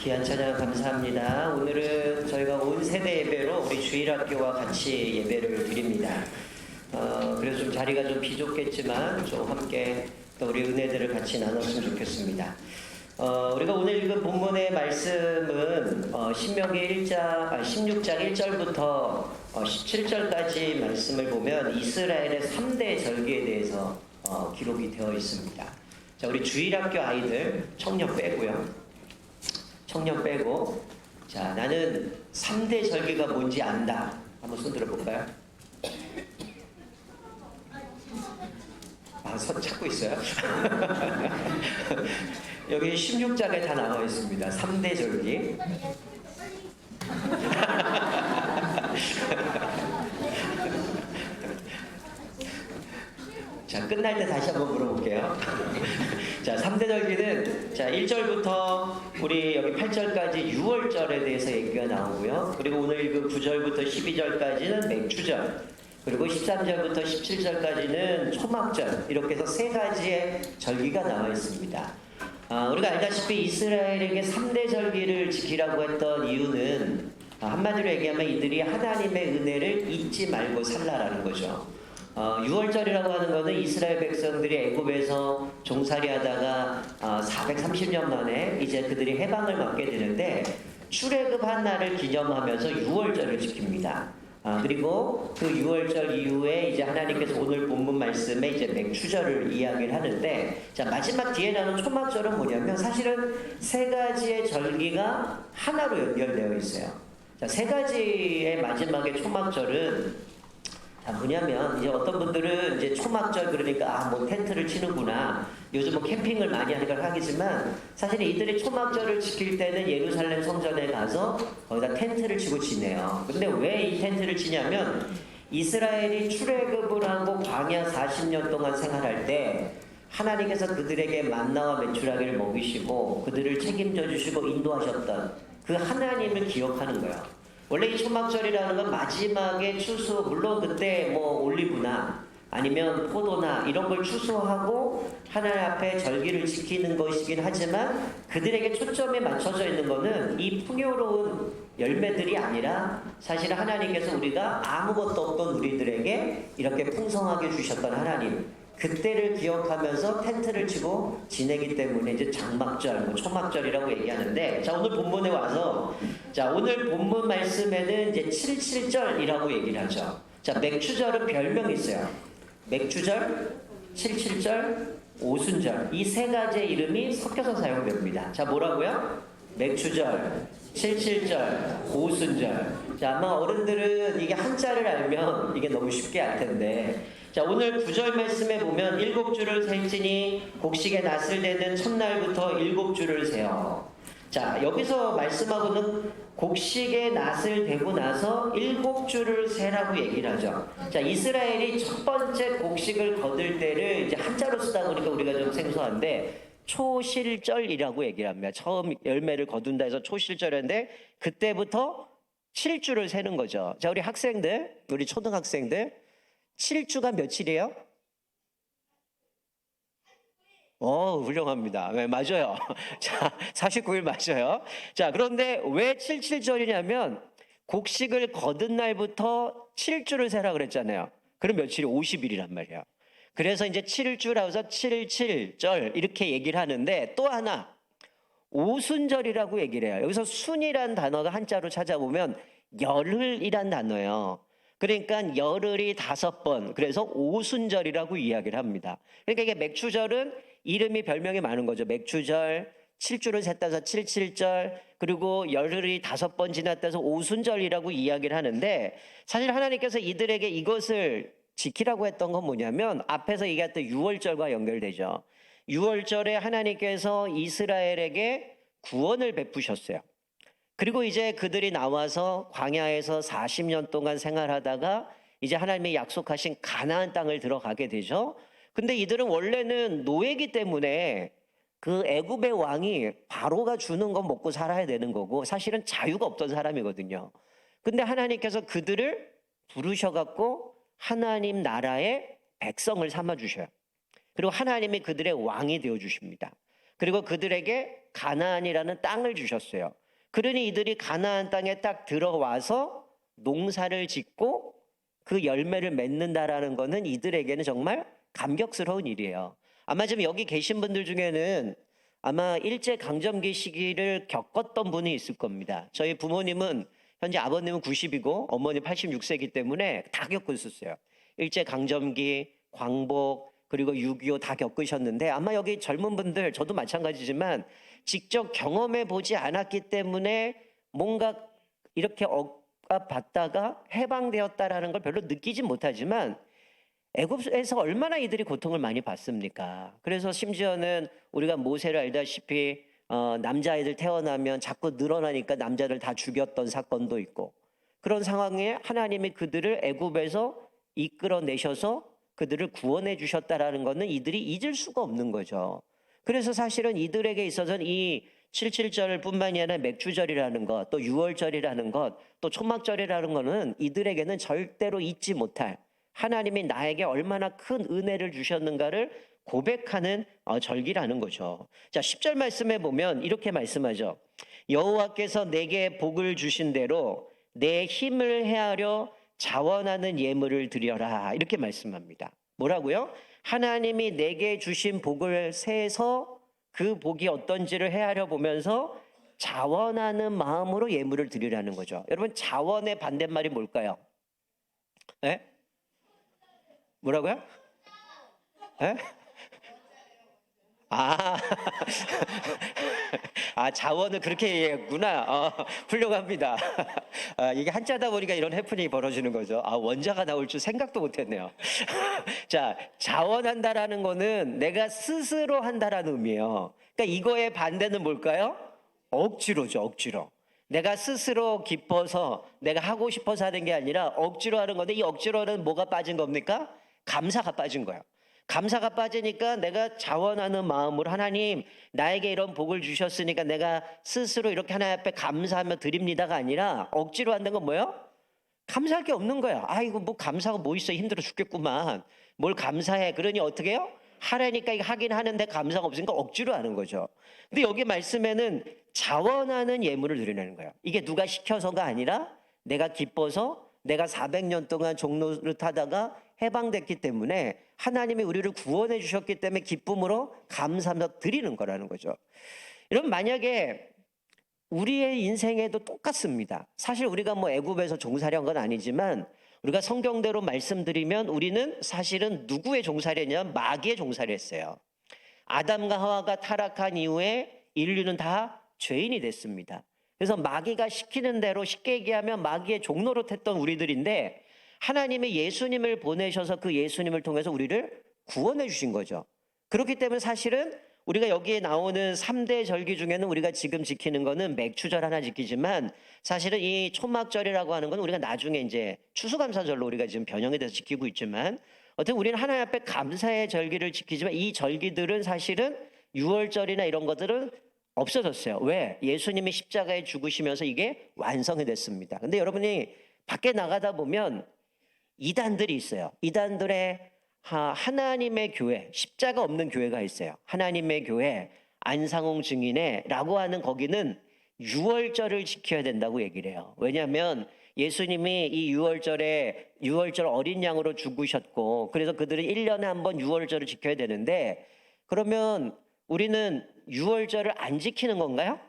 귀한 찬양 감사합니다. 오늘은 저희가 온 세대 예배로 우리 주일학교와 같이 예배를 드립니다. 그래서 좀 자리가 좀 비좁겠지만 좀 함께 또 우리 은혜들을 같이 나눴으면 좋겠습니다. 우리가 오늘 읽은 본문의 말씀은 신명기 16장 1절부터 17절까지 말씀을 보면 이스라엘의 3대 절기에 대해서 기록이 되어 있습니다. 자, 우리 주일학교 아이들 청년 빼고요. 청년 빼고, 자, 나는 3대 절기가 뭔지 안다. 한번 손 들어볼까요? 손 찾고 있어요? 여기 16장에 다 나와 있습니다. 3대 절기. 자, 끝날 때 다시 한번 물어볼게요. 자, 3대 절기는 자, 1절부터 우리 여기 8절까지 6월절에 대해서 얘기가 나오고요. 그리고 오늘 읽은 9절부터 12절까지는 맥추절, 그리고 13절부터 17절까지는 초막절, 이렇게 해서 세 가지의 절기가 나와 있습니다. 우리가 알다시피 이스라엘에게 3대 절기를 지키라고 했던 이유는 한마디로 얘기하면 이들이 하나님의 은혜를 잊지 말고 살라라는 거죠. 6월절이라고 하는 것은 이스라엘 백성들이 애굽에서 종살이 하다가 430년 만에 이제 그들이 해방을 받게 되는데 출애굽한 날을 기념하면서 6월절을 지킵니다. 그리고 그 6월절 이후에 이제 하나님께서 오늘 본문 말씀에 이제 맥추절을 이야기를 하는데, 자, 마지막 뒤에 나오는 초막절은 뭐냐면 사실은 세 가지의 절기가 하나로 연결되어 있어요. 자, 세 가지의 마지막에 초막절은 뭐냐면 이제 어떤 분들은 이제 초막절 그러니까 뭐 텐트를 치는구나, 요즘 뭐 캠핑을 많이 하는 걸 하겠지만 사실 이들이 초막절을 지킬 때는 예루살렘 성전에 가서 거기다 텐트를 치고 지내요. 근데 왜 이 텐트를 치냐면 이스라엘이 출애굽을 하고 광야 40년 동안 생활할 때 하나님께서 그들에게 만나와 메추라기를 먹이시고 그들을 책임져 주시고 인도하셨던 그 하나님을 기억하는 거예요. 원래 이 초막절이라는 건 마지막에 추수, 물론 그때 뭐 올리브나 아니면 포도나 이런 걸 추수하고 하나님 앞에 절기를 지키는 것이긴 하지만 그들에게 초점이 맞춰져 있는 거는 이 풍요로운 열매들이 아니라 사실 하나님께서 우리가 아무것도 없던 우리들에게 이렇게 풍성하게 주셨던 하나님, 그때를 기억하면서 텐트를 치고 지내기 때문에 이제 장막절, 뭐 초막절이라고 얘기하는데, 자, 오늘 본문에 와서, 자, 오늘 본문 말씀에는 이제 77절이라고 얘기를 하죠. 자, 맥추절은 별명이 있어요. 맥추절, 77절, 오순절. 이 세 가지의 이름이 섞여서 사용됩니다. 자, 뭐라고요? 맥추절, 77절, 오순절. 자, 아마 어른들은 이게 한자를 알면 이게 너무 쉽게 알 텐데, 자, 오늘 9절 말씀에 보면 7주를 셀지니 곡식의 낫을 대는 첫날부터 7주를 세요. 자, 여기서 말씀하고는 곡식의 낫을 대고 나서 7주를 세라고 얘기를 하죠. 자, 이스라엘이 첫 번째 곡식을 거둘 때를 이제 한자로 쓰다 보니까 우리가 좀 생소한데 초실절이라고 얘기를 합니다. 처음 열매를 거둔다 해서 초실절인데 그때부터 7주를 세는 거죠. 자, 우리 학생들, 우리 초등학생들 7주가 며칠이에요? 훌륭합니다. 네, 맞아요. 자, 49일 맞아요. 자, 그런데 왜 77절이냐면 곡식을 거둔 날부터 7주를 세라 그랬잖아요. 그럼 며칠이 50일이란 말이에요. 그래서 이제 7주라고 해서 77절 이렇게 얘기를 하는데, 또 하나 오순절이라고 얘기를 해요. 여기서 순이란 단어가 한자로 찾아보면 열흘이란 단어예요. 그러니까 열흘이 5번, 그래서 오순절이라고 이야기를 합니다. 그러니까 이게 맥추절은 이름이 별명이 많은 거죠. 맥추절, 7주를 셌다서 77절, 그리고 열흘이 5번 지났다서 오순절이라고 이야기를 하는데, 사실 하나님께서 이들에게 이것을 지키라고 했던 건 뭐냐면 앞에서 얘기했던 6월절과 연결되죠. 6월절에 하나님께서 이스라엘에게 구원을 베푸셨어요. 그리고 이제 그들이 나와서 광야에서 40년 동안 생활하다가 이제 하나님이 약속하신 가나안 땅을 들어가게 되죠. 근데 이들은 원래는 노예이기 때문에 그 애굽의 왕이 바로가 주는 건 먹고 살아야 되는 거고 사실은 자유가 없던 사람이거든요. 근데 하나님께서 그들을 부르셔갖고 하나님 나라의 백성을 삼아 주셔요. 그리고 하나님이 그들의 왕이 되어 주십니다. 그리고 그들에게 가나안이라는 땅을 주셨어요. 그러니 이들이 가나안 땅에 딱 들어와서 농사를 짓고 그 열매를 맺는다라는 거는 이들에게는 정말 감격스러운 일이에요. 아마 지금 여기 계신 분들 중에는 아마 일제강점기 시기를 겪었던 분이 있을 겁니다. 저희 부모님은 현재 아버님은 90이고 어머니 86세이기 때문에 다 겪고 있었어요. 일제강점기, 광복, 그리고 6.25 다 겪으셨는데 아마 여기 젊은 분들, 저도 마찬가지지만 직접 경험해 보지 않았기 때문에 뭔가 이렇게 억압받다가 해방되었다라는 걸 별로 느끼지 못하지만 애굽에서 얼마나 이들이 고통을 많이 받습니까? 그래서 심지어는 우리가 모세를 알다시피 남자아이들 태어나면 자꾸 늘어나니까 남자들 다 죽였던 사건도 있고, 그런 상황에 하나님이 그들을 애굽에서 이끌어내셔서 그들을 구원해 주셨다라는 것은 이들이 잊을 수가 없는 거죠. 그래서 사실은 이들에게 있어서는 이 77절뿐만이 아니라 맥주절이라는 것, 또 유월절이라는 것, 또 초막절이라는 것은 이들에게는 절대로 잊지 못할, 하나님이 나에게 얼마나 큰 은혜를 주셨는가를 고백하는 절기라는 거죠. 자, 10절 말씀에 보면 이렇게 말씀하죠. 여호와께서 내게 복을 주신 대로 내 힘을 헤아려 자원하는 예물을 드려라, 이렇게 말씀합니다. 뭐라고요? 하나님이 내게 주신 복을 세서 그 복이 어떤지를 헤아려 보면서 자원하는 마음으로 예물을 드리라는 거죠. 여러분, 자원의 반대말이 뭘까요? 에? 뭐라고요? 에? 아, 자원을 그렇게 얘기했구나. 훌륭합니다. 이게 한자다 보니까 이런 해프닝이 벌어지는 거죠. 원자가 나올 줄 생각도 못했네요. 자, 자원한다라는 거는 내가 스스로 한다라는 의미예요. 그러니까 이거의 반대는 뭘까요? 억지로죠, 억지로. 내가 스스로 기뻐서 내가 하고 싶어서 하는 게 아니라 억지로 하는 건데, 이 억지로는 뭐가 빠진 겁니까? 감사가 빠진 거예요. 감사가 빠지니까 내가 자원하는 마음으로, 하나님 나에게 이런 복을 주셨으니까 내가 스스로 이렇게 하나님 앞에 감사하며 드립니다가 아니라 억지로 한다는 건 뭐예요? 감사할 게 없는 거야. 아이고 뭐 감사하고 뭐 있어, 힘들어 죽겠구만, 뭘 감사해. 그러니 어떻게 해요? 하라니까 이거 하긴 하는데 감사가 없으니까 억지로 하는 거죠. 근데 여기 말씀에는 자원하는 예물을 드리는 거예요. 이게 누가 시켜서가 아니라 내가 기뻐서, 내가 400년 동안 종로를 타다가 해방됐기 때문에 하나님이 우리를 구원해 주셨기 때문에 기쁨으로 감사하며 드리는 거라는 거죠. 여러분, 만약에 우리의 인생에도 똑같습니다. 사실 우리가 뭐 애굽에서 종살이 한 건 아니지만 우리가 성경대로 말씀드리면 우리는 사실은 누구의 종살이냐면 마귀의 종살이 했어요. 아담과 하와가 타락한 이후에 인류는 다 죄인이 됐습니다. 그래서 마귀가 시키는 대로, 쉽게 얘기하면 마귀의 종노릇했던 우리들인데 하나님이 예수님을 보내셔서 그 예수님을 통해서 우리를 구원해 주신 거죠. 그렇기 때문에 사실은 우리가 여기에 나오는 3대 절기 중에는 우리가 지금 지키는 거는 맥주절 하나 지키지만 사실은 이 초막절이라고 하는 건 우리가 나중에 이제 추수감사절로 우리가 지금 변형이 돼서 지키고 있지만, 어쨌든 우리는 하나님 앞에 감사의 절기를 지키지만 이 절기들은 사실은 6월절이나 이런 것들은 없어졌어요. 왜? 예수님이 십자가에 죽으시면서 이게 완성이 됐습니다. 근데 여러분이 밖에 나가다 보면 이단들이 있어요. 이단들의 하나님의 교회, 십자가 없는 교회가 있어요. 하나님의 교회, 안상홍 증인회라고 하는, 거기는 6월절을 지켜야 된다고 얘기를 해요. 왜냐하면 예수님이 이 6월절 어린 양으로 죽으셨고, 그래서 그들은 1년에 한 번 6월절을 지켜야 되는데, 그러면 우리는 6월절을 안 지키는 건가요?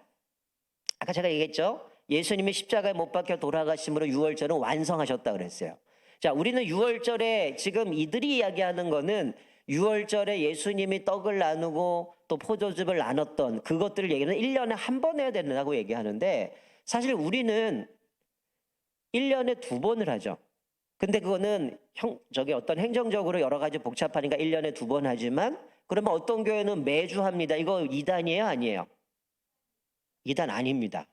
아까 제가 얘기했죠. 예수님이 십자가에 못 박혀 돌아가심으로 6월절은 완성하셨다 그랬어요. 자, 우리는 6월절에 지금 이들이 이야기하는 거는 6월절에 예수님이 떡을 나누고 또 포도즙을 나눴던 그것들을 얘기하는 1년에 한 번 해야 된다고 얘기하는데, 사실 우리는 1년에 2번을 하죠. 근데 그거는 어떤 행정적으로 여러 가지 복잡하니까 1년에 2번 하지만, 그러면 어떤 교회는 매주 합니다. 이거 이단이에요, 아니에요? 이단 아닙니다.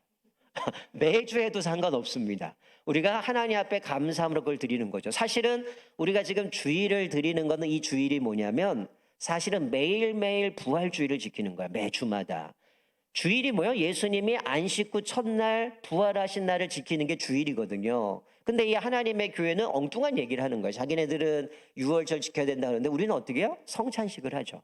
매주 해도 상관없습니다. 우리가 하나님 앞에 감사함으로 그걸 드리는 거죠. 사실은 우리가 지금 주일을 드리는 거는, 이 주일이 뭐냐면 사실은 매일매일 부활주일을 지키는 거야. 매주마다. 주일이 뭐예요? 예수님이 안식 후 첫날 부활하신 날을 지키는 게 주일이거든요. 근데 이 하나님의 교회는 엉뚱한 얘기를 하는 거예요. 자기네들은 6월절 지켜야 된다 그러는데 우리는 어떻게 해요? 성찬식을 하죠.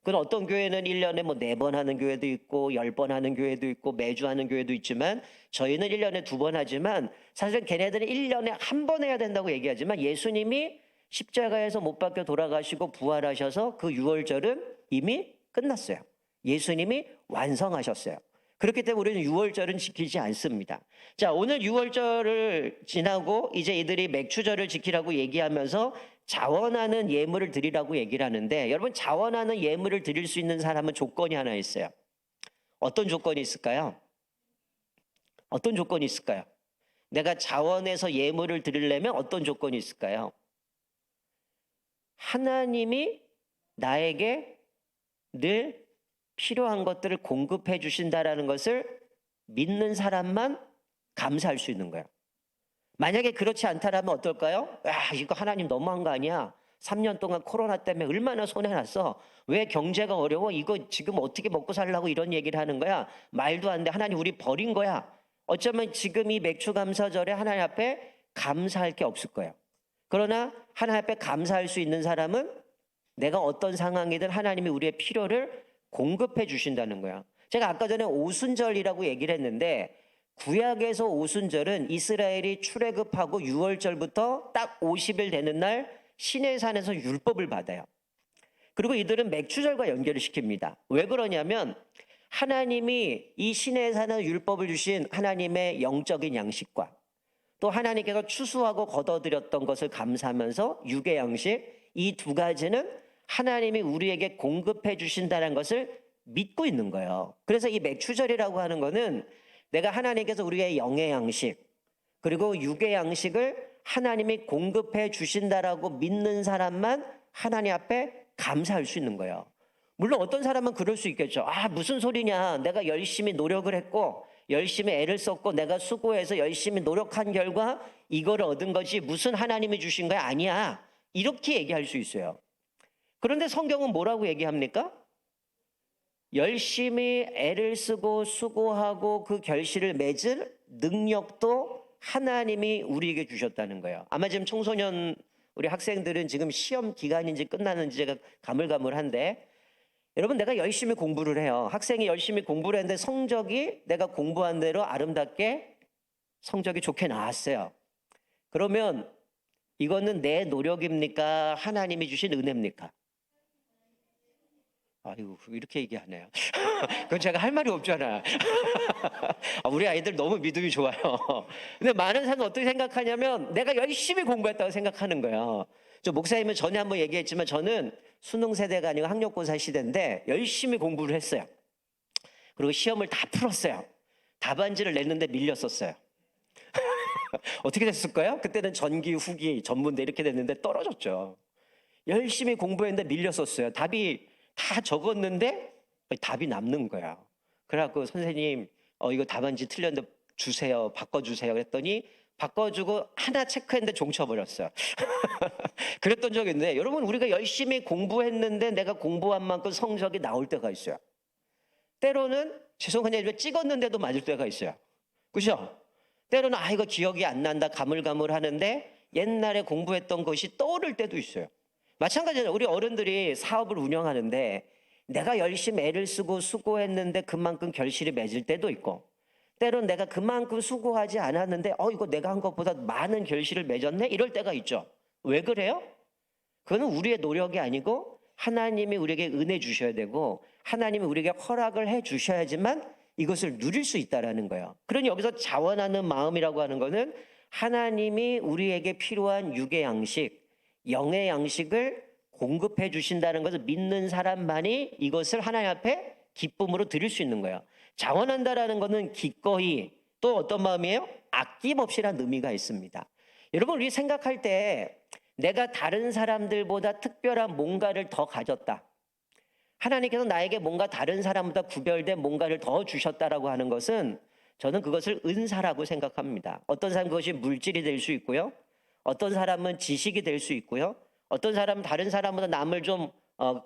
그건 어떤 교회는 1년에 뭐 4번 하는 교회도 있고 10번 하는 교회도 있고 매주 하는 교회도 있지만 저희는 1년에 2번 하지만 사실 걔네들은 1년에 1번 해야 된다고 얘기하지만 예수님이 십자가에서 못 박혀 돌아가시고 부활하셔서 그 유월절은 이미 끝났어요. 예수님이 완성하셨어요. 그렇기 때문에 우리는 유월절은 지키지 않습니다. 자, 오늘 유월절을 지나고 이제 이들이 맥추절을 지키라고 얘기하면서 자원하는 예물을 드리라고 얘기를 하는데 여러분 자원하는 예물을 드릴 수 있는 사람은 조건이 하나 있어요. 어떤 조건이 있을까요? 어떤 조건이 있을까요? 내가 자원해서 예물을 드리려면 어떤 조건이 있을까요? 하나님이 나에게 늘 필요한 것들을 공급해 주신다라는 것을 믿는 사람만 감사할 수 있는 거예요. 만약에 그렇지 않다라면 어떨까요? 이거 하나님 너무한 거 아니야? 3년 동안 코로나 때문에 얼마나 손해났어? 왜 경제가 어려워? 이거 지금 어떻게 먹고 살라고 이런 얘기를 하는 거야? 말도 안 돼. 하나님 우리 버린 거야. 어쩌면 지금 이 맥추감사절에 하나님 앞에 감사할 게 없을 거예요. 그러나 하나님 앞에 감사할 수 있는 사람은 내가 어떤 상황이든 하나님이 우리의 필요를 공급해 주신다는 거야. 제가 아까 전에 오순절이라고 얘기를 했는데 구약에서 오순절은 이스라엘이 출애굽하고 6월절부터 딱 50일 되는 날 시내산에서 율법을 받아요. 그리고 이들은 맥추절과 연결을 시킵니다. 왜 그러냐면 하나님이 이 시내산에 율법을 주신 하나님의 영적인 양식과 또 하나님께서 추수하고 거둬들였던 것을 감사하면서 육의 양식 이 두 가지는 하나님이 우리에게 공급해 주신다는 것을 믿고 있는 거예요. 그래서 이 맥추절이라고 하는 거는 내가 하나님께서 우리의 영의 양식 그리고 육의 양식을 하나님이 공급해 주신다라고 믿는 사람만 하나님 앞에 감사할 수 있는 거예요. 물론 어떤 사람은 그럴 수 있겠죠. 무슨 소리냐. 내가 열심히 노력을 했고 열심히 애를 썼고 내가 수고해서 열심히 노력한 결과 이걸 얻은 것이 무슨 하나님이 주신 거야? 아니야. 이렇게 얘기할 수 있어요. 그런데 성경은 뭐라고 얘기합니까? 열심히 애를 쓰고 수고하고 그 결실을 맺을 능력도 하나님이 우리에게 주셨다는 거예요. 아마 지금 청소년 우리 학생들은 지금 시험 기간인지 끝나는지 제가 가물가물한데 여러분 내가 열심히 공부를 해요. 학생이 열심히 공부를 했는데 성적이 내가 공부한 대로 아름답게 성적이 좋게 나왔어요. 그러면 이거는 내 노력입니까? 하나님이 주신 은혜입니까? 아이고 이렇게 얘기하네요. 그건 제가 할 말이 없잖아. 우리 아이들 너무 믿음이 좋아요. 근데 많은 사람은 어떻게 생각하냐면 내가 열심히 공부했다고 생각하는 거예요. 저 목사님은 전에 한번 얘기했지만 저는 수능 세대가 아니고 학력고사 시대인데 열심히 공부를 했어요. 그리고 시험을 다 풀었어요. 답안지를 냈는데 밀렸었어요. 어떻게 됐을까요? 그때는 전기, 후기, 전문대 이렇게 됐는데 떨어졌죠. 열심히 공부했는데 밀렸었어요. 답이 다 적었는데 답이 남는 거야. 그래갖고 선생님 이거 답안지 틀렸는데 주세요. 바꿔주세요. 그랬더니 바꿔주고 하나 체크했는데 종쳐버렸어요. 그랬던 적이 있는데 여러분 우리가 열심히 공부했는데 내가 공부한 만큼 성적이 나올 때가 있어요. 때로는 죄송하지만 찍었는데도 맞을 때가 있어요. 그죠? 때로는 이거 기억이 안 난다 가물가물 하는데 옛날에 공부했던 것이 떠오를 때도 있어요. 마찬가지로 우리 어른들이 사업을 운영하는데 내가 열심히 애를 쓰고 수고했는데 그만큼 결실이 맺을 때도 있고 때로는 내가 그만큼 수고하지 않았는데 이거 내가 한 것보다 많은 결실을 맺었네 이럴 때가 있죠. 왜 그래요? 그거는 우리의 노력이 아니고 하나님이 우리에게 은혜 주셔야 되고 하나님이 우리에게 허락을 해 주셔야지만 이것을 누릴 수 있다는 거예요. 그러니 여기서 자원하는 마음이라고 하는 거는 하나님이 우리에게 필요한 육의 양식, 영의 양식을 공급해 주신다는 것을 믿는 사람만이 이것을 하나님 앞에 기쁨으로 드릴 수 있는 거예요. 자원한다라는 것은 기꺼이 또 어떤 마음이에요? 아낌없이라는 의미가 있습니다. 여러분 우리 생각할 때 내가 다른 사람들보다 특별한 뭔가를 더 가졌다. 하나님께서 나에게 뭔가 다른 사람보다 구별된 뭔가를 더 주셨다라고 하는 것은 저는 그것을 은사라고 생각합니다. 어떤 사람은 그것이 물질이 될 수 있고요. 어떤 사람은 지식이 될 수 있고요. 어떤 사람은 다른 사람보다 남을 좀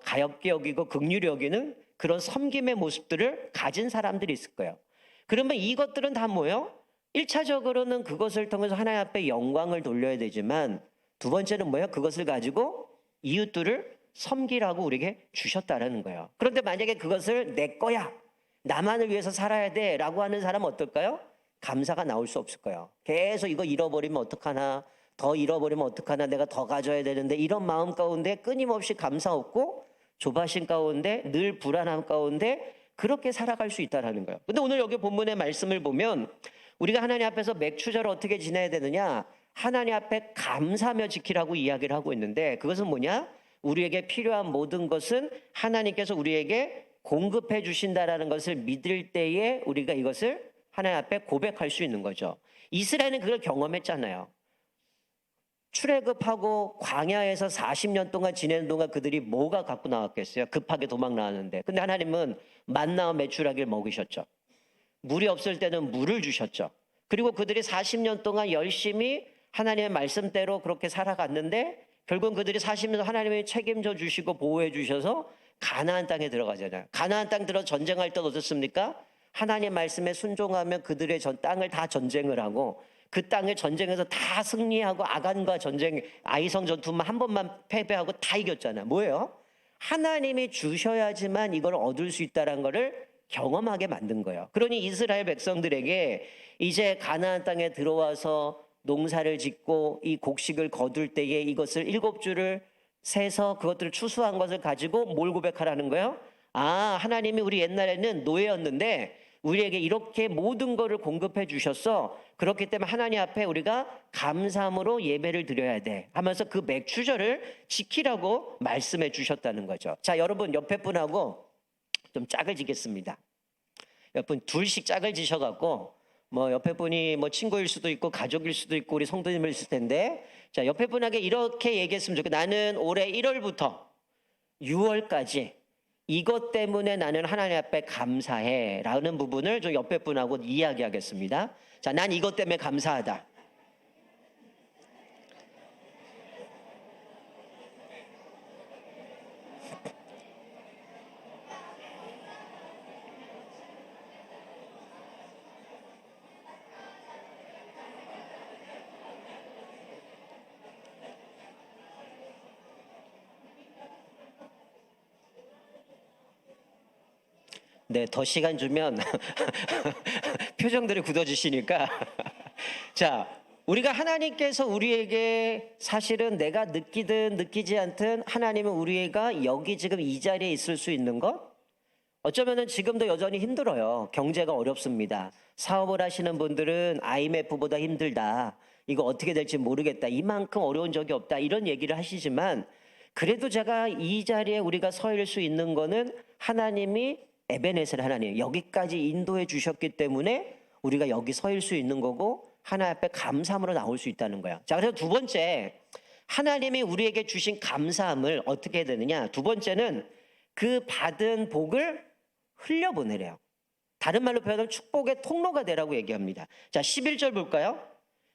가엽게 여기고 긍휼히 여기는 그런 섬김의 모습들을 가진 사람들이 있을 거예요. 그러면 이것들은 다 뭐예요? 1차적으로는 그것을 통해서 하나님 앞에 영광을 돌려야 되지만 두 번째는 뭐예요? 그것을 가지고 이웃들을 섬기라고 우리에게 주셨다라는 거예요. 그런데 만약에 그것을 내 거야, 나만을 위해서 살아야 돼 라고 하는 사람은 어떨까요? 감사가 나올 수 없을 거예요. 계속 이거 잃어버리면 어떡하나, 더 잃어버리면 어떡하나, 내가 더 가져야 되는데, 이런 마음 가운데 끊임없이 감사 없고 조바심 가운데 늘 불안함 가운데 그렇게 살아갈 수 있다는 거예요. 근데 오늘 여기 본문의 말씀을 보면 우리가 하나님 앞에서 맥추절을 어떻게 지내야 되느냐, 하나님 앞에 감사하며 지키라고 이야기를 하고 있는데, 그것은 뭐냐? 우리에게 필요한 모든 것은 하나님께서 우리에게 공급해 주신다라는 것을 믿을 때에 우리가 이것을 하나님 앞에 고백할 수 있는 거죠. 이스라엘은 그걸 경험했잖아요. 출애굽하고 광야에서 40년 동안 지내는 동안 그들이 뭐가 갖고 나왔겠어요? 급하게 도망 나왔는데. 근데 하나님은 만나와 메추라기를 먹이셨죠. 물이 없을 때는 물을 주셨죠. 그리고 그들이 40년 동안 열심히 하나님의 말씀대로 그렇게 살아갔는데 결국은 그들이 40년 하나님이 책임져 주시고 보호해 주셔서 가나안 땅에 들어가잖아요. 가나안 땅 들어 전쟁할 때 어떻습니까? 하나님의 말씀에 순종하면 그들의 땅을 다 전쟁을 하고 그 땅을 전쟁에서 다 승리하고 아간과 전쟁, 아이성 전투만 한 번만 패배하고 다 이겼잖아요. 뭐예요? 하나님이 주셔야지만 이걸 얻을 수 있다는 것을 경험하게 만든 거예요. 그러니 이스라엘 백성들에게 이제 가나안 땅에 들어와서 농사를 짓고 이 곡식을 거둘 때에 이것을 7주를 세서 그것들을 추수한 것을 가지고 뭘 고백하라는 거예요? 아, 하나님이 우리 옛날에는 노예였는데 우리에게 이렇게 모든 것을 공급해 주셨어. 그렇기 때문에 하나님 앞에 우리가 감사함으로 예배를 드려야 돼 하면서 그 맥추절을 지키라고 말씀해 주셨다는 거죠. 자, 여러분 옆에 분하고 좀 짝을 지겠습니다. 옆에 분 둘씩 짝을 지셔갖고 뭐 옆에 분이 뭐 친구일 수도 있고 가족일 수도 있고 우리 성도님일 있을 텐데, 자, 옆에 분에게 이렇게 얘기했으면 좋겠어요. 나는 올해 1월부터 6월까지 이것 때문에 나는 하나님 앞에 감사해 라는 부분을 좀 옆에 분하고 이야기하겠습니다. 자, 난 이것 때문에 감사하다. 네, 더 시간 주면 표정들이 굳어지시니까 자, 우리가 하나님께서 우리에게 사실은 내가 느끼든 느끼지 않든 하나님은 우리가 여기 지금 이 자리에 있을 수 있는 것, 어쩌면은 지금도 여전히 힘들어요. 경제가 어렵습니다. 사업을 하시는 분들은 IMF보다 힘들다. 이거 어떻게 될지 모르겠다. 이만큼 어려운 적이 없다. 이런 얘기를 하시지만 그래도 제가 이 자리에 우리가 서 있을 수 있는 거는 하나님이 에베네셀 하나님 여기까지 인도해 주셨기 때문에 우리가 여기 서 있을 수 있는 거고 하나님 앞에 감사함으로 나올 수 있다는 거야. 자, 그래서 두 번째, 하나님이 우리에게 주신 감사함을 어떻게 해야 되느냐. 두 번째는 그 받은 복을 흘려보내래요. 다른 말로 표현하면 축복의 통로가 되라고 얘기합니다. 자, 11절 볼까요?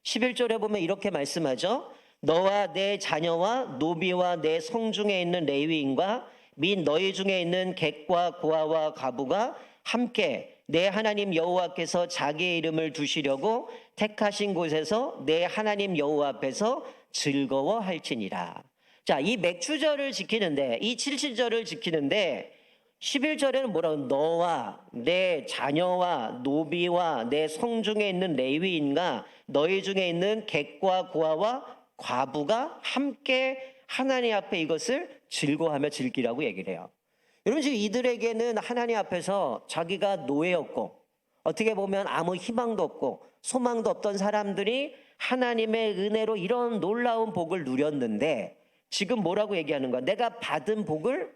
11절에 보면 이렇게 말씀하죠. 너와 내 자녀와 노비와 내 성중에 있는 레위인과 및 너희 중에 있는 객과 고아와 과부가 함께 내 하나님 여호와께서 자기의 이름을 두시려고 택하신 곳에서 내 하나님 여호와 앞에서 즐거워할지니라. 자, 이 맥추절을 지키는데, 이 7.7절을 지키는데 11절에는 뭐라고? 너와 내 자녀와 노비와 내 성중에 있는 레위인과 너희 중에 있는 객과 고아와 과부가 함께 하나님 앞에 이것을 즐거워하며 즐기라고 얘기를 해요. 여러분, 지금 이들에게는 하나님 앞에서 자기가 노예였고 어떻게 보면 아무 희망도 없고 소망도 없던 사람들이 하나님의 은혜로 이런 놀라운 복을 누렸는데 지금 뭐라고 얘기하는 거야? 내가 받은 복을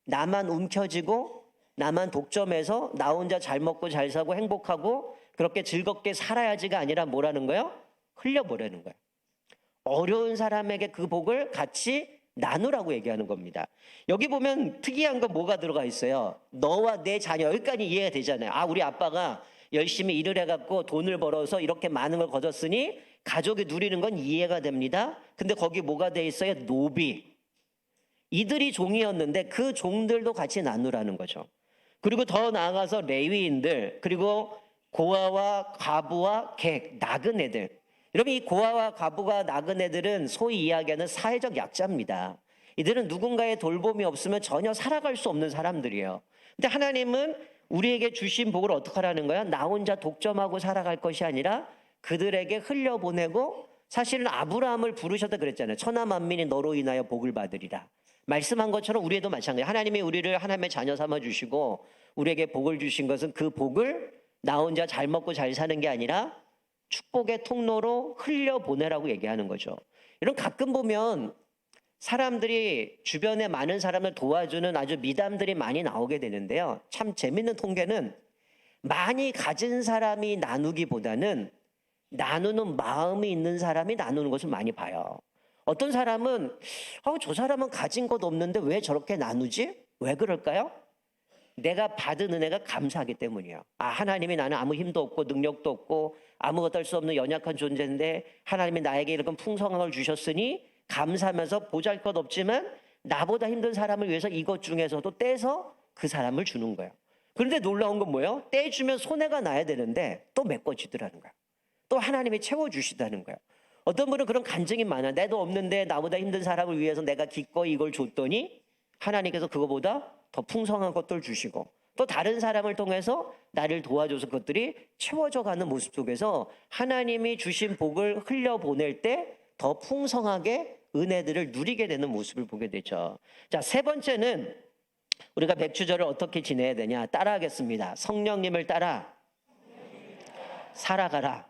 나만 움켜쥐고 나만 독점해서 나 혼자 잘 먹고 잘 사고 행복하고 그렇게 즐겁게 살아야지가 아니라 뭐라는 거예요? 흘려보내는 거예요. 어려운 사람에게 그 복을 같이 나누라고 얘기하는 겁니다. 여기 보면 특이한 건 뭐가 들어가 있어요? 너와 내 자녀, 여기까지 이해가 되잖아요. 아, 우리 아빠가 열심히 일을 해갖고 돈을 벌어서 이렇게 많은 걸 거뒀으니 가족이 누리는 건 이해가 됩니다. 근데 거기 뭐가 돼 있어요? 노비. 이들이 종이었는데 그 종들도 같이 나누라는 거죠. 그리고 더 나아가서 레위인들, 그리고 고아와 과부와 객, 나그네들. 여러분, 이 고아와 과부가 나그네들은 소위 이야기하는 사회적 약자입니다. 이들은 누군가의 돌봄이 없으면 전혀 살아갈 수 없는 사람들이에요. 근데 하나님은 우리에게 주신 복을 어떻게 하라는 거야? 나 혼자 독점하고 살아갈 것이 아니라 그들에게 흘려보내고, 사실은 아브라함을 부르셔도 그랬잖아요. 천하 만민이 너로 인하여 복을 받으리라. 말씀한 것처럼 우리에도 마찬가지예요. 하나님이 우리를 하나님의 자녀 삼아 주시고 우리에게 복을 주신 것은 그 복을 나 혼자 잘 먹고 잘 사는 게 아니라 축복의 통로로 흘려보내라고 얘기하는 거죠. 이런 가끔 보면 사람들이 주변에 많은 사람을 도와주는 아주 미담들이 많이 나오게 되는데요. 참 재밌는 통계는 많이 가진 사람이 나누기보다는 나누는 마음이 있는 사람이 나누는 것을 많이 봐요. 어떤 사람은 저 사람은 가진 것 없는데 왜 저렇게 나누지? 왜 그럴까요? 내가 받은 은혜가 감사하기 때문이에요. 하나님이 나는 아무 힘도 없고 능력도 없고 아무것도 할 수 없는 연약한 존재인데 하나님이 나에게 이런 풍성한 걸 주셨으니 감사하면서 보잘것 없지만 나보다 힘든 사람을 위해서 이것 중에서도 떼서 그 사람을 주는 거예요. 그런데 놀라운 건 뭐예요? 떼주면 손해가 나야 되는데 또 메꿔지더라는 거예요. 또 하나님이 채워주시다는 거예요. 어떤 분은 그런 간증이 많아요. 내도 없는데 나보다 힘든 사람을 위해서 내가 기꺼이 이걸 줬더니 하나님께서 그거보다 더 풍성한 것들 주시고, 또 다른 사람을 통해서 나를 도와줘서 그것들이 채워져가는 모습 속에서 하나님이 주신 복을 흘려보낼 때 더 풍성하게 은혜들을 누리게 되는 모습을 보게 되죠. 자, 세 번째는 우리가 맥주절을 어떻게 지내야 되냐? 따라하겠습니다. 성령님을 따라 살아가라.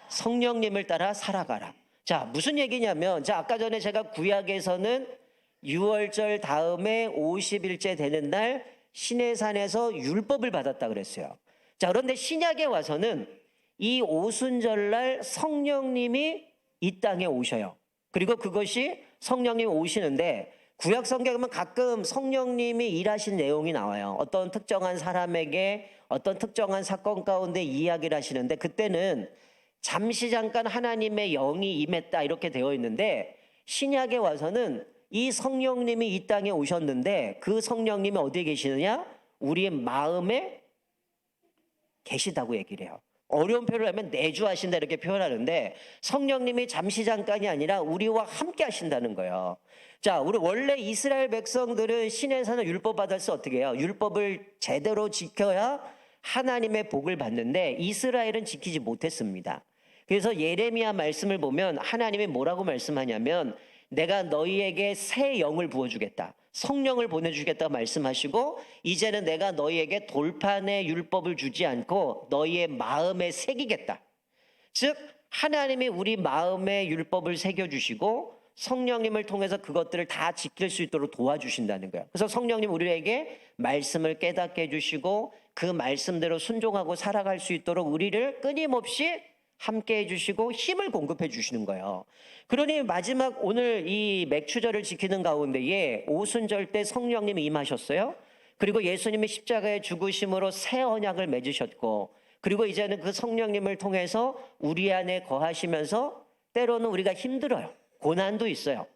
성령님을 따라 살아가라. 자, 무슨 얘기냐면, 자, 아까 전에 제가 구약에서는 6월절 다음에 50일째 되는 날 시내산에서 율법을 받았다 그랬어요. 자, 그런데 신약에 와서는 이 오순절날 성령님이 이 땅에 오셔요. 그리고 그것이 성령님이 오시는데, 구약 성경에 보면 가끔 성령님이 일하신 내용이 나와요. 어떤 특정한 사람에게 어떤 특정한 사건 가운데 이야기를 하시는데, 그때는 잠시 잠깐 하나님의 영이 임했다 이렇게 되어 있는데, 신약에 와서는 이 성령님이 이 땅에 오셨는데 그 성령님이 어디에 계시느냐? 우리의 마음에 계시다고 얘기를 해요. 어려운 표현을 하면 내주하신다 이렇게 표현하는데, 성령님이 잠시 잠깐이 아니라 우리와 함께 하신다는 거예요. 자, 우리 원래 이스라엘 백성들은 시내산을 율법 받아서 어떻게 해요? 율법을 제대로 지켜야 하나님의 복을 받는데 이스라엘은 지키지 못했습니다. 그래서 예레미야 말씀을 보면 하나님이 뭐라고 말씀하냐면, 내가 너희에게 새 영을 부어주겠다, 성령을 보내주겠다고 말씀하시고, 이제는 내가 너희에게 돌판의 율법을 주지 않고 너희의 마음에 새기겠다. 즉 하나님이 우리 마음에 율법을 새겨주시고 성령님을 통해서 그것들을 다 지킬 수 있도록 도와주신다는 거예요. 그래서 성령님 우리에게 말씀을 깨닫게 해주시고 그 말씀대로 순종하고 살아갈 수 있도록 우리를 끊임없이 함께 해주시고 힘을 공급해 주시는 거예요. 그러니 마지막 오늘 이 맥추절을 지키는 가운데에 오순절 때 성령님이 임하셨어요. 그리고 예수님이 십자가의 죽으심으로 새 언약을 맺으셨고, 그리고 이제는 그 성령님을 통해서 우리 안에 거하시면서 때로는 우리가 힘들어요. 고난도 있어요.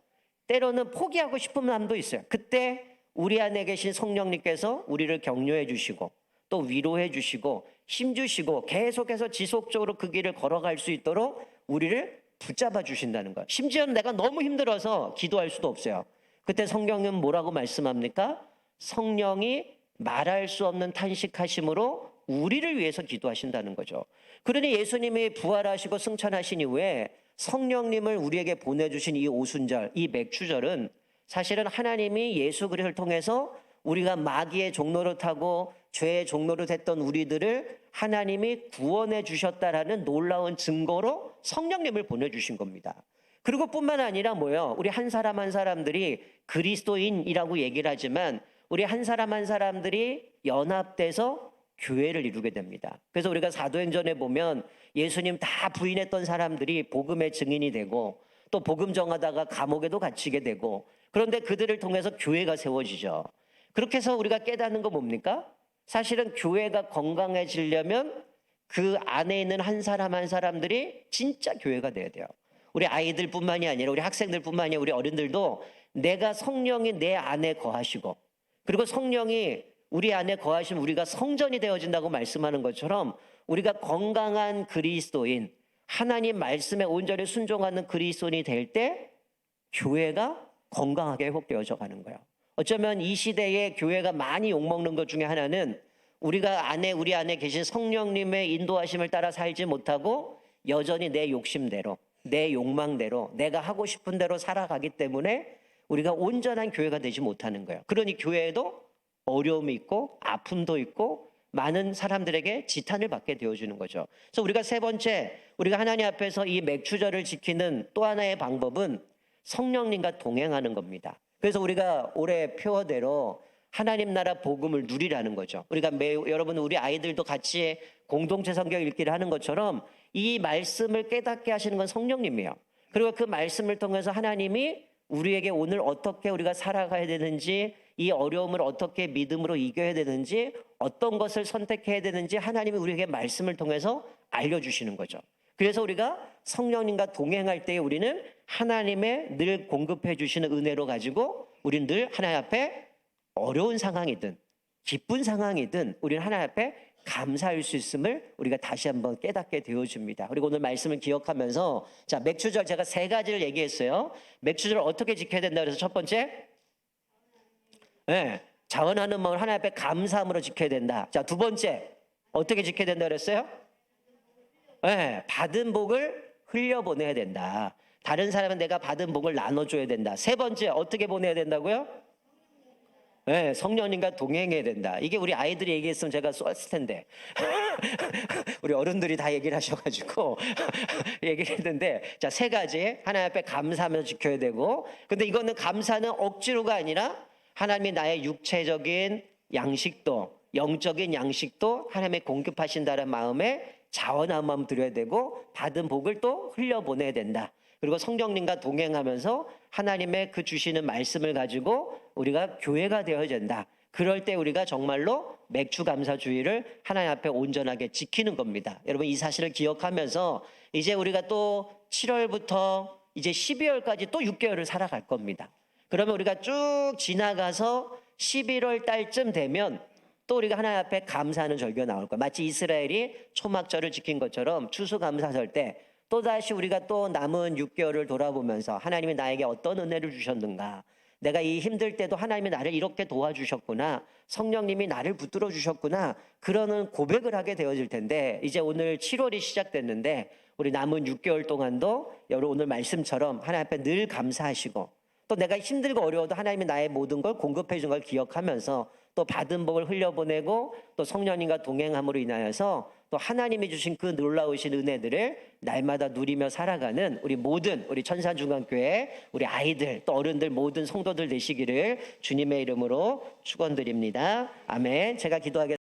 때로는 포기하고 싶은 마음도 있어요. 그때 우리 안에 계신 성령님께서 우리를 격려해 주시고 또 위로해 주시고 힘 주시고 계속해서 지속적으로 그 길을 걸어갈 수 있도록 우리를 붙잡아 주신다는 거예요. 심지어는 내가 너무 힘들어서 기도할 수도 없어요. 그때 성령은 뭐라고 말씀합니까? 성령이 말할 수 없는 탄식하심으로 우리를 위해서 기도하신다는 거죠. 그러니 예수님이 부활하시고 승천하신 이후에 성령님을 우리에게 보내주신 이 오순절, 이 맥추절은 사실은 하나님이 예수 그리스도를 통해서 우리가 마귀의 종로를 타고 죄의 종로를 했던 우리들을 하나님이 구원해 주셨다라는 놀라운 증거로 성령님을 보내주신 겁니다. 그리고 뿐만 아니라 뭐예요? 우리 한 사람 한 사람들이 그리스도인이라고 얘기를 하지만 우리 한 사람 한 사람들이 연합돼서 교회를 이루게 됩니다. 그래서 우리가 사도행전에 보면 예수님 다 부인했던 사람들이 복음의 증인이 되고 또 복음 전하다가 감옥에도 갇히게 되고, 그런데 그들을 통해서 교회가 세워지죠. 그렇게 해서 우리가 깨닫는 거 뭡니까? 사실은 교회가 건강해지려면 그 안에 있는 한 사람 한 사람들이 진짜 교회가 돼야 돼요. 우리 아이들뿐만이 아니라 우리 학생들뿐만이 아니라 우리 어른들도 내가 성령이 내 안에 거하시고, 그리고 성령이 우리 안에 거하시면 우리가 성전이 되어진다고 말씀하는 것처럼 우리가 건강한 그리스도인, 하나님 말씀에 온전히 순종하는 그리스도인이 될 때 교회가 건강하게 회복되어져 가는 거예요. 어쩌면 이 시대에 교회가 많이 욕먹는 것 중에 하나는 우리 안에 계신 성령님의 인도하심을 따라 살지 못하고 여전히 내 욕심대로, 내 욕망대로, 내가 하고 싶은 대로 살아가기 때문에 우리가 온전한 교회가 되지 못하는 거예요. 그러니 교회에도 어려움이 있고 아픔도 있고 많은 사람들에게 지탄을 받게 되어주는 거죠. 그래서 우리가 세 번째, 우리가 하나님 앞에서 이 맥추절을 지키는 또 하나의 방법은 성령님과 동행하는 겁니다. 그래서 우리가 올해 표어대로 하나님 나라 복음을 누리라는 거죠. 우리가 여러분 우리 아이들도 같이 공동체 성경 읽기를 하는 것처럼 이 말씀을 깨닫게 하시는 건 성령님이에요. 그리고 그 말씀을 통해서 하나님이 우리에게 오늘 어떻게 우리가 살아가야 되는지, 이 어려움을 어떻게 믿음으로 이겨야 되는지, 어떤 것을 선택해야 되는지 하나님이 우리에게 말씀을 통해서 알려주시는 거죠. 그래서 우리가 성령님과 동행할 때 우리는 하나님의 늘 공급해 주시는 은혜로 가지고 우리는 늘 하나님 앞에 어려운 상황이든 기쁜 상황이든 우리는 하나님 앞에 감사할 수 있음을 우리가 다시 한번 깨닫게 되어줍니다. 그리고 오늘 말씀을 기억하면서 자, 맥추절 제가 세 가지를 얘기했어요. 맥추절 어떻게 지켜야 된다 그래서 첫 번째, 네, 자원하는 마음을 하나님 앞에 감사함으로 지켜야 된다. 자, 두 번째 어떻게 지켜야 된다 그랬어요? 네, 받은 복을 흘려보내야 된다. 다른 사람은 내가 받은 복을 나눠줘야 된다. 세 번째 어떻게 보내야 된다고요? 네, 성령님과 동행해야 된다. 이게 우리 아이들이 얘기했으면 제가 쏘았을 텐데 우리 어른들이 다 얘기를 하셔가지고 얘기를 했는데 자, 세 가지 하나님 앞에 감사하면서 지켜야 되고, 근데 이거는 감사는 억지로가 아니라 하나님이 나의 육체적인 양식도 영적인 양식도 하나님의 공급하신다는 마음에 자원한 마음 드려야 되고 받은 복을 또 흘려보내야 된다. 그리고 성령님과 동행하면서 하나님의 그 주시는 말씀을 가지고 우리가 교회가 되어야 된다. 그럴 때 우리가 정말로 맥추감사주의를 하나님 앞에 온전하게 지키는 겁니다. 여러분 이 사실을 기억하면서 이제 우리가 또 7월부터 이제 12월까지 또 6개월을 살아갈 겁니다. 그러면 우리가 쭉 지나가서 11월 달쯤 되면 또 우리가 하나님 앞에 감사하는 절기가 나올 거예요. 마치 이스라엘이 초막절을 지킨 것처럼 추수감사절 때 또다시 우리가 또 남은 6개월을 돌아보면서 하나님이 나에게 어떤 은혜를 주셨는가, 내가 이 힘들 때도 하나님이 나를 이렇게 도와주셨구나, 성령님이 나를 붙들어 주셨구나, 그러는 고백을 하게 되어질 텐데 이제 오늘 7월이 시작됐는데 우리 남은 6개월 동안도 여러분 오늘 말씀처럼 하나님 앞에 늘 감사하시고 또 내가 힘들고 어려워도 하나님이 나의 모든 걸 공급해 준 걸 기억하면서 또 받은 복을 흘려보내고 또 성령님과 동행함으로 인하여서 또 하나님이 주신 그 놀라우신 은혜들을 날마다 누리며 살아가는 우리 모든 우리 천산중앙교회 우리 아이들 또 어른들 모든 성도들 되시기를 주님의 이름으로 축원드립니다. 아멘. 제가 기도하겠습니다.